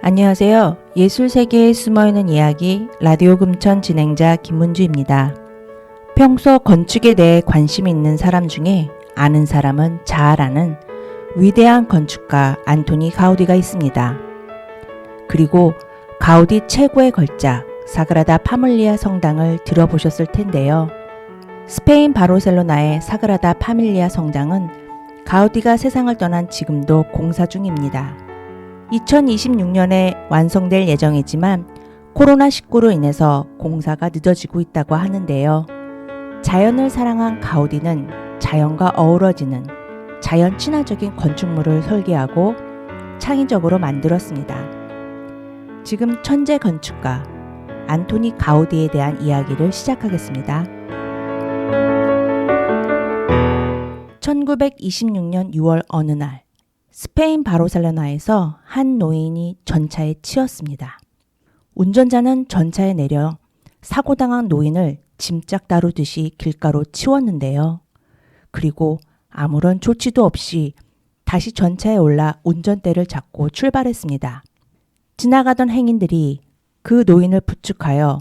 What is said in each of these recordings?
안녕하세요. 예술 세계에 숨어있는 이야기 라디오 금천 진행자 김문주입니다. 평소 건축에 대해 관심이 있는 사람 중에 아는 사람은 잘 아는 위대한 건축가 안토니 가우디가 있습니다. 그리고 가우디 최고의 걸작 사그라다 파밀리아 성당을 들어보셨을 텐데요. 스페인 바르셀로나의 사그라다 파밀리아 성당은 가우디가 세상을 떠난 지금도 공사 중입니다. 2026년에 완성될 예정이지만 코로나19로 인해서 공사가 늦어지고 있다고 하는데요. 자연을 사랑한 가우디는 자연과 어우러지는 자연 친화적인 건축물을 설계하고 창의적으로 만들었습니다. 지금 천재 건축가 안토니 가우디에 대한 이야기를 시작하겠습니다. 1926년 6월 어느 날 스페인 바르셀로나에서 한 노인이 전차에 치였습니다. 운전자는 전차에 내려 사고당한 노인을 짐짝 다루듯이 길가로 치웠는데요. 그리고 아무런 조치도 없이 다시 전차에 올라 운전대를 잡고 출발했습니다. 지나가던 행인들이 그 노인을 부축하여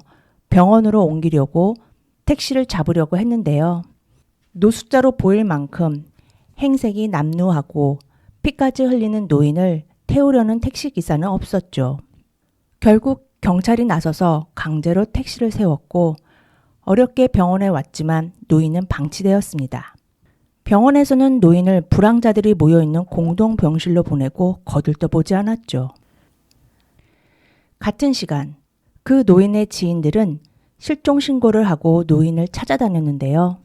병원으로 옮기려고 택시를 잡으려고 했는데요. 노숙자로 보일 만큼 행색이 남루하고 피까지 흘리는 노인을 태우려는 택시기사는 없었죠. 결국 경찰이 나서서 강제로 택시를 세웠고 어렵게 병원에 왔지만 노인은 방치되었습니다. 병원에서는 노인을 불황자들이 모여있는 공동병실로 보내고 거들떠보지 않았죠. 같은 시간 그 노인의 지인들은 실종 신고를 하고 노인을 찾아다녔는데요.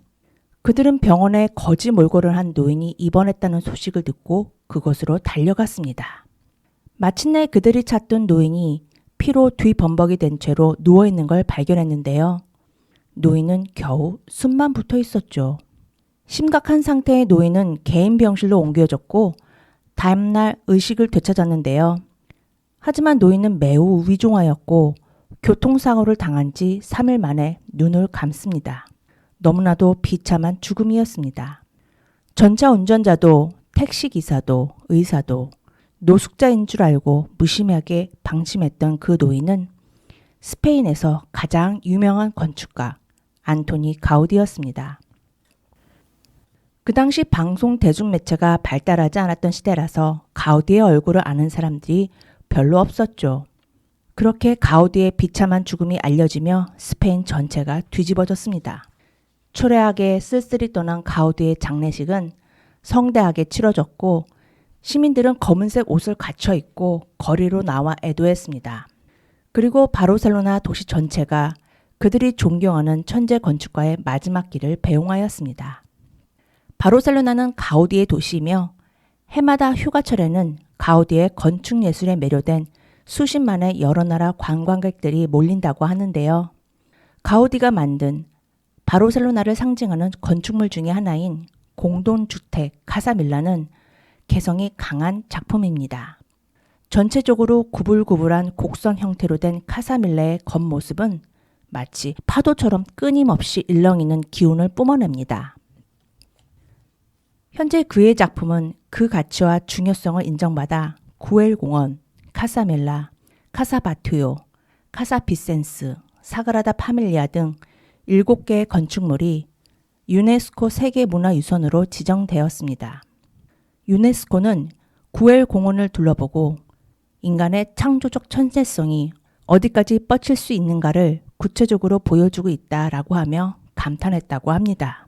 그들은 병원에 거지 몰골을 한 노인이 입원했다는 소식을 듣고 그곳으로 달려갔습니다. 마침내 그들이 찾던 노인이 피로 뒤범벅이 된 채로 누워있는 걸 발견했는데요. 노인은 겨우 숨만 붙어 있었죠. 심각한 상태의 노인은 개인 병실로 옮겨졌고 다음날 의식을 되찾았는데요. 하지만 노인은 매우 위중하였고 교통사고를 당한 지 3일 만에 눈을 감습니다. 너무나도 비참한 죽음이었습니다. 전차 운전자도 택시기사도 의사도 노숙자인 줄 알고 무심하게 방심했던 그 노인은 스페인에서 가장 유명한 건축가 안토니 가우디였습니다. 그 당시 방송 대중매체가 발달하지 않았던 시대라서 가우디의 얼굴을 아는 사람들이 별로 없었죠. 그렇게 가우디의 비참한 죽음이 알려지며 스페인 전체가 뒤집어졌습니다. 초래하게 쓸쓸히 떠난 가우디의 장례식은 성대하게 치러졌고 시민들은 검은색 옷을 갖춰 입고 거리로 나와 애도했습니다. 그리고 바르셀로나 도시 전체가 그들이 존경하는 천재 건축가의 마지막 길을 배웅하였습니다. 바르셀로나는 가우디의 도시이며 해마다 휴가철에는 가우디의 건축 예술에 매료된 수십만의 여러 나라 관광객들이 몰린다고 하는데요. 가우디가 만든 바르셀로나를 상징하는 건축물 중의 하나인 공동주택 카사밀라는 개성이 강한 작품입니다. 전체적으로 구불구불한 곡선 형태로 된 카사밀라의 겉모습은 마치 파도처럼 끊임없이 일렁이는 기운을 뿜어냅니다. 현재 그의 작품은 그 가치와 중요성을 인정받아 구엘공원, 카사밀라, 카사바투요, 카사비센스, 사그라다 파밀리아 등 7개의 건축물이 유네스코 세계문화유산으로 지정되었습니다. 유네스코는 구엘공원을 둘러보고 인간의 창조적 천재성이 어디까지 뻗칠 수 있는가를 구체적으로 보여주고 있다라고 하며 감탄했다고 합니다.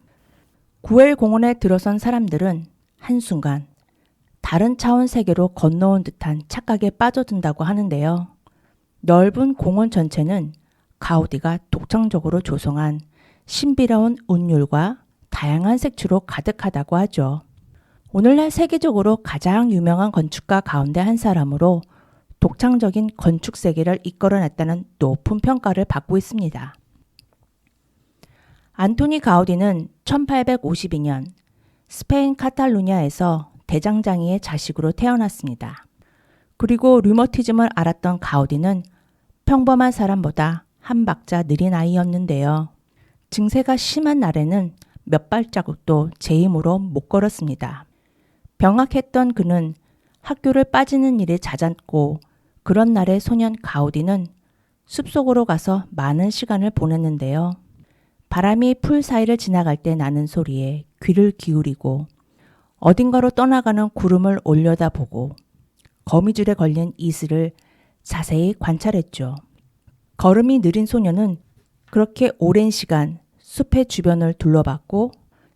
구엘공원에 들어선 사람들은 한순간 다른 차원 세계로 건너온 듯한 착각에 빠져든다고 하는데요. 넓은 공원 전체는 가우디가 독창적으로 조성한 신비로운 운율과 다양한 색채로 가득하다고 하죠. 오늘날 세계적으로 가장 유명한 건축가 가운데 한 사람으로 독창적인 건축 세계를 이끌어냈다는 높은 평가를 받고 있습니다. 안토니 가우디는 1852년 스페인 카탈루냐에서 대장장이의 자식으로 태어났습니다. 그리고 류머티즘을 앓았던 가우디는 평범한 사람보다 한 박자 느린 아이였는데요. 증세가 심한 날에는 몇 발자국도 제 힘으로 못 걸었습니다. 병학했던 그는 학교를 빠지는 일이 잦았고 그런 날의 소년 가우디는 숲속으로 가서 많은 시간을 보냈는데요. 바람이 풀 사이를 지나갈 때 나는 소리에 귀를 기울이고 어딘가로 떠나가는 구름을 올려다보고 거미줄에 걸린 이슬을 자세히 관찰했죠. 걸음이 느린 소녀는 그렇게 오랜 시간 숲의 주변을 둘러봤고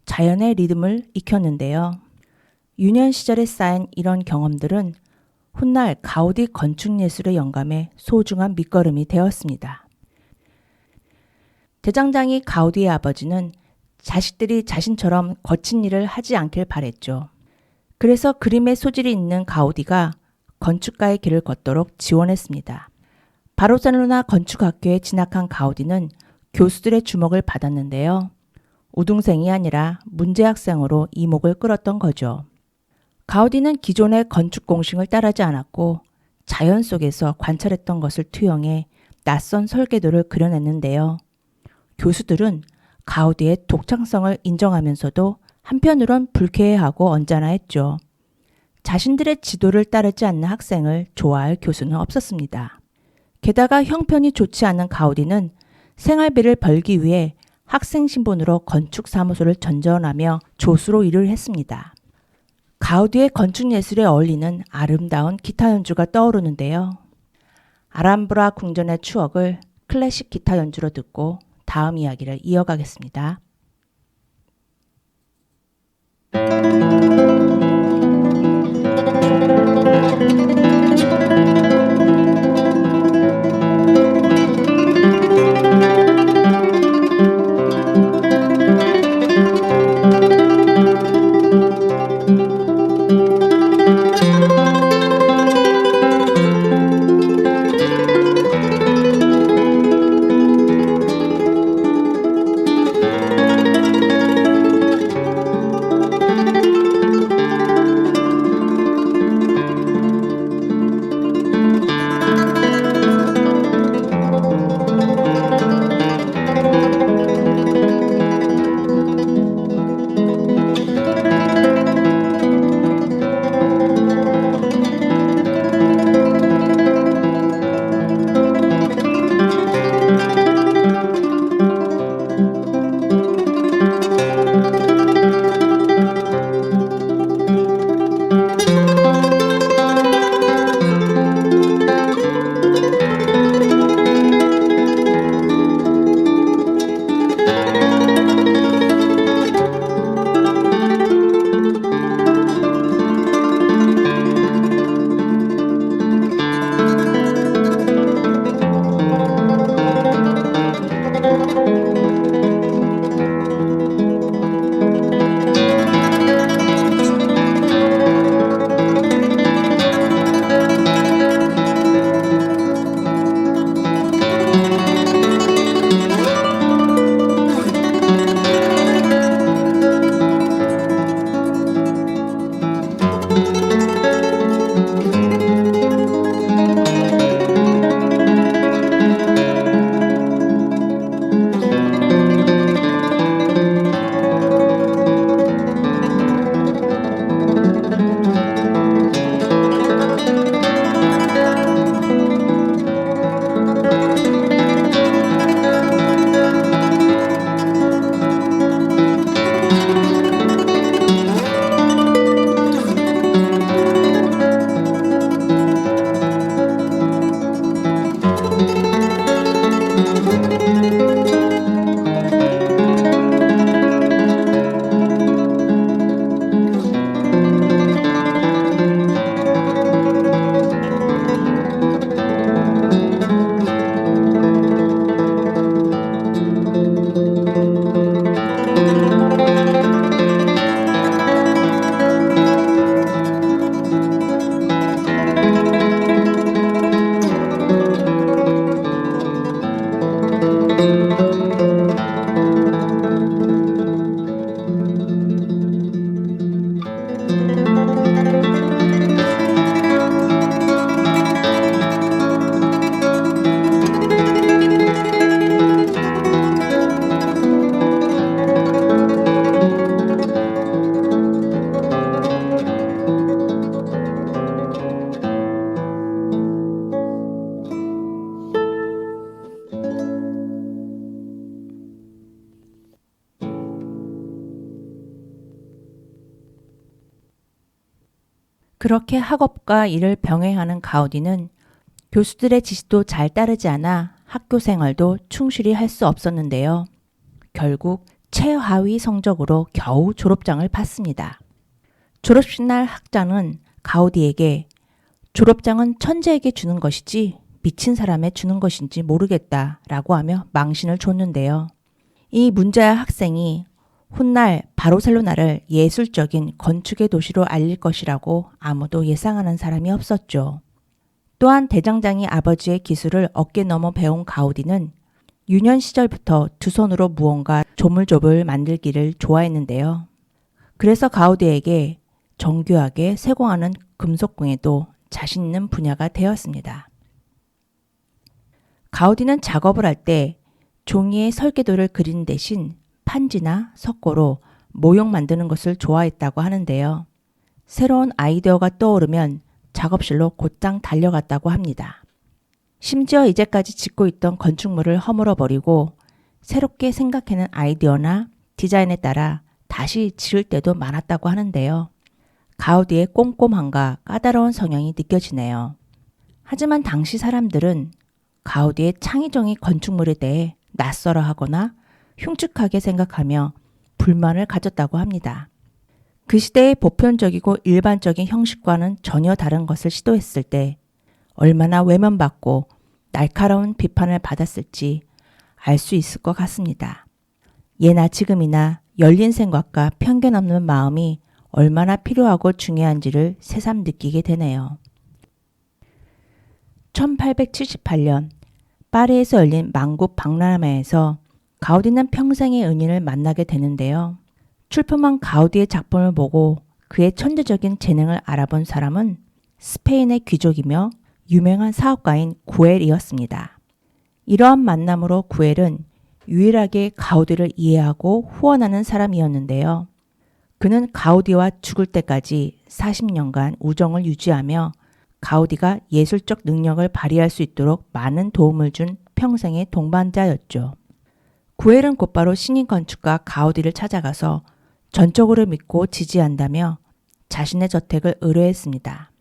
자연의 리듬을 익혔는데요. 유년 시절에 쌓인 이런 경험들은 훗날 가우디 건축예술의 영감에 소중한 밑거름이 되었습니다. 대장장이 가우디의 아버지는 자식들이 자신처럼 거친 일을 하지 않길 바랬죠. 그래서 그림의 소질이 있는 가우디가 건축가의 길을 걷도록 지원했습니다. 바르셀로나 건축학교에 진학한 가우디는 교수들의 주목을 받았는데요. 우등생이 아니라 문제학생으로 이목을 끌었던 거죠. 가우디는 기존의 건축 공식을 따르지 않았고 자연 속에서 관찰했던 것을 투영해 낯선 설계도를 그려냈는데요. 교수들은 가우디의 독창성을 인정하면서도 한편으론 불쾌해하고 언짢아했죠. 자신들의 지도를 따르지 않는 학생을 좋아할 교수는 없었습니다. 게다가 형편이 좋지 않은 가우디는 생활비를 벌기 위해 학생 신분으로 건축사무소를 전전하며 조수로 일을 했습니다. 가우디의 건축예술에 어울리는 아름다운 기타 연주가 떠오르는데요. 아람브라 궁전의 추억을 클래식 기타 연주로 듣고 다음 이야기를 이어가겠습니다. 그렇게 학업과 일을 병행하는 가우디는 교수들의 지시도 잘 따르지 않아 학교 생활도 충실히 할 수 없었는데요. 결국 최하위 성적으로 겨우 졸업장을 받습니다. 졸업식 날 학장은 가우디에게 졸업장은 천재에게 주는 것이지 미친 사람에 주는 것인지 모르겠다 라고 하며 망신을 줬는데요. 이 문자야 학생이 훗날 바르셀로나를 예술적인 건축의 도시로 알릴 것이라고 아무도 예상하는 사람이 없었죠. 또한 대장장이 아버지의 기술을 어깨 넘어 배운 가우디는 유년 시절부터 두 손으로 무언가 조물조물 만들기를 좋아했는데요. 그래서 가우디에게 정교하게 세공하는 금속공예도 자신 있는 분야가 되었습니다. 가우디는 작업을 할 때 종이에 설계도를 그리는 대신 판지나 석고로 모형 만드는 것을 좋아했다고 하는데요. 새로운 아이디어가 떠오르면 작업실로 곧장 달려갔다고 합니다. 심지어 이제까지 짓고 있던 건축물을 허물어버리고 새롭게 생각해낸 아이디어나 디자인에 따라 다시 지을 때도 많았다고 하는데요. 가우디의 꼼꼼함과 까다로운 성향이 느껴지네요. 하지만 당시 사람들은 가우디의 창의적인 건축물에 대해 낯설어하거나 흉측하게 생각하며 불만을 가졌다고 합니다. 그 시대의 보편적이고 일반적인 형식과는 전혀 다른 것을 시도했을 때 얼마나 외면받고 날카로운 비판을 받았을지 알 수 있을 것 같습니다. 예나 지금이나 열린 생각과 편견 없는 마음이 얼마나 필요하고 중요한지를 새삼 느끼게 되네요. 1878년 파리에서 열린 만국 박람회에서 가우디는 평생의 은인을 만나게 되는데요. 출품한 가우디의 작품을 보고 그의 천재적인 재능을 알아본 사람은 스페인의 귀족이며 유명한 사업가인 구엘이었습니다. 이러한 만남으로 구엘은 유일하게 가우디를 이해하고 후원하는 사람이었는데요. 그는 가우디와 죽을 때까지 40년간 우정을 유지하며 가우디가 예술적 능력을 발휘할 수 있도록 많은 도움을 준 평생의 동반자였죠. 구엘은 곧바로 신인 건축가 가우디를 찾아가서 전적으로 믿고 지지한다며 자신의 저택을 의뢰했습니다.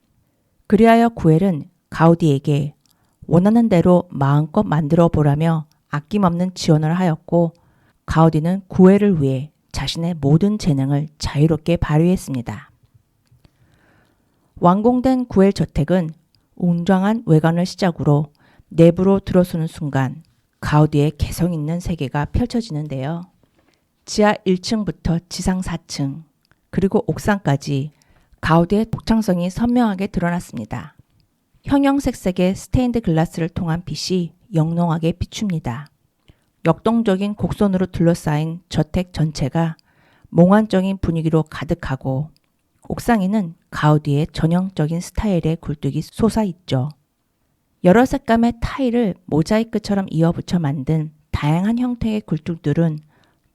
그리하여 구엘은 가우디에게 원하는 대로 마음껏 만들어 보라며 아낌없는 지원을 하였고 가우디는 구엘을 위해 자신의 모든 재능을 자유롭게 발휘했습니다. 완공된 구엘 저택은 웅장한 외관을 시작으로 내부로 들어서는 순간 가우디의 개성 있는 세계가 펼쳐지는데요. 지하 1층부터 지상 4층 그리고 옥상까지 가우디의 독창성이 선명하게 드러났습니다. 형형색색의 스테인드 글라스를 통한 빛이 영롱하게 비춥니다. 역동적인 곡선으로 둘러싸인 저택 전체가 몽환적인 분위기로 가득하고 옥상에는 가우디의 전형적인 스타일의 굴뚝이 솟아있죠. 여러 색감의 타일을 모자이크처럼 이어붙여 만든 다양한 형태의 굴뚝들은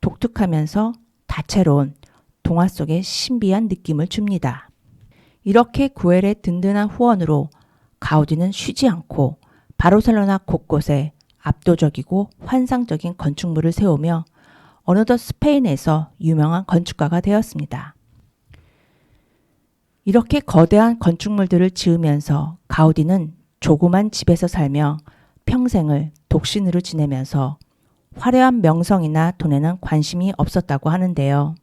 독특하면서 다채로운 동화 속의 신비한 느낌을 줍니다. 이렇게 구엘의 든든한 후원으로 가우디는 쉬지 않고 바르셀로나 곳곳에 압도적이고 환상적인 건축물을 세우며 어느덧 스페인에서 유명한 건축가가 되었습니다. 이렇게 거대한 건축물들을 지으면서 가우디는 조그만 집에서 살며 평생을 독신으로 지내면서 화려한 명성이나 돈에는 관심이 없었다고 하는데요.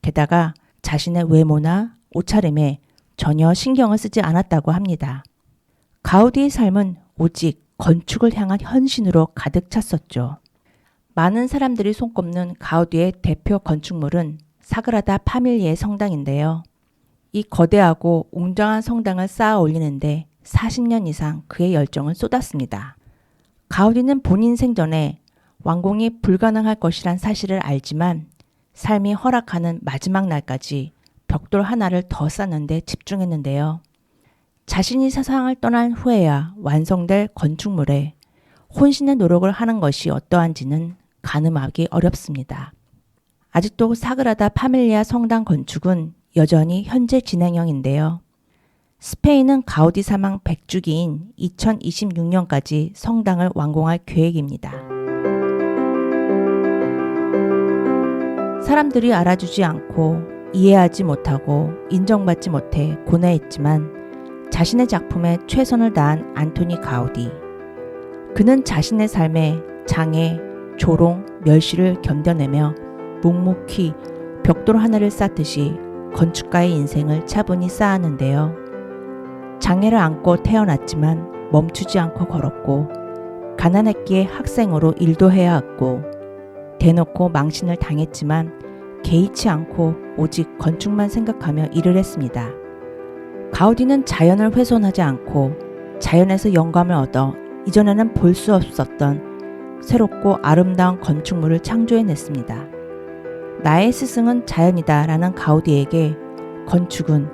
게다가 자신의 외모나 옷차림에 전혀 신경을 쓰지 않았다고 합니다. 가우디의 삶은 오직 건축을 향한 헌신으로 가득 찼었죠. 많은 사람들이 손꼽는 가우디의 대표 건축물은 사그라다 파밀리의 성당인데요. 이 거대하고 웅장한 성당을 쌓아 올리는데 40년 이상 그의 열정을 쏟았습니다. 가우디는 본인 생전에 완공이 불가능할 것이란 사실을 알지만 삶이 허락하는 마지막 날까지 벽돌 하나를 더 쌓는 데 집중했는데요. 자신이 세상을 떠난 후에야 완성될 건축물에 혼신의 노력을 하는 것이 어떠한지는 가늠하기 어렵습니다. 아직도 사그라다 파밀리아 성당 건축은 여전히 현재 진행형인데요. 스페인은 가우디 사망 100주기인 2026년까지 성당을 완공할 계획입니다. 사람들이 알아주지 않고 이해하지 못하고 인정받지 못해 고뇌했지만 자신의 작품에 최선을 다한 안토니 가우디. 그는 자신의 삶에 장애, 조롱, 멸시를 견뎌내며 묵묵히 벽돌 하나를 쌓듯이 건축가의 인생을 차분히 쌓았는데요. 장애를 안고 태어났지만 멈추지 않고 걸었고, 가난했기에 학생으로 일도 해야 했고, 대놓고 망신을 당했지만 개의치 않고 오직 건축만 생각하며 일을 했습니다. 가우디는 자연을 훼손하지 않고 자연에서 영감을 얻어 이전에는 볼 수 없었던 새롭고 아름다운 건축물을 창조해냈습니다. 나의 스승은 자연이다 라는 가우디에게 건축은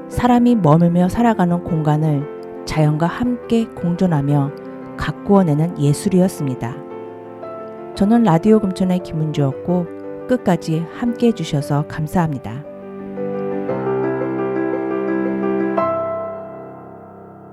사람이 머물며 살아가는 공간을 자연과 함께 공존하며 가꾸어내는 예술이었습니다. 저는 라디오 금천의 김은주였고 끝까지 함께 해주셔서 감사합니다.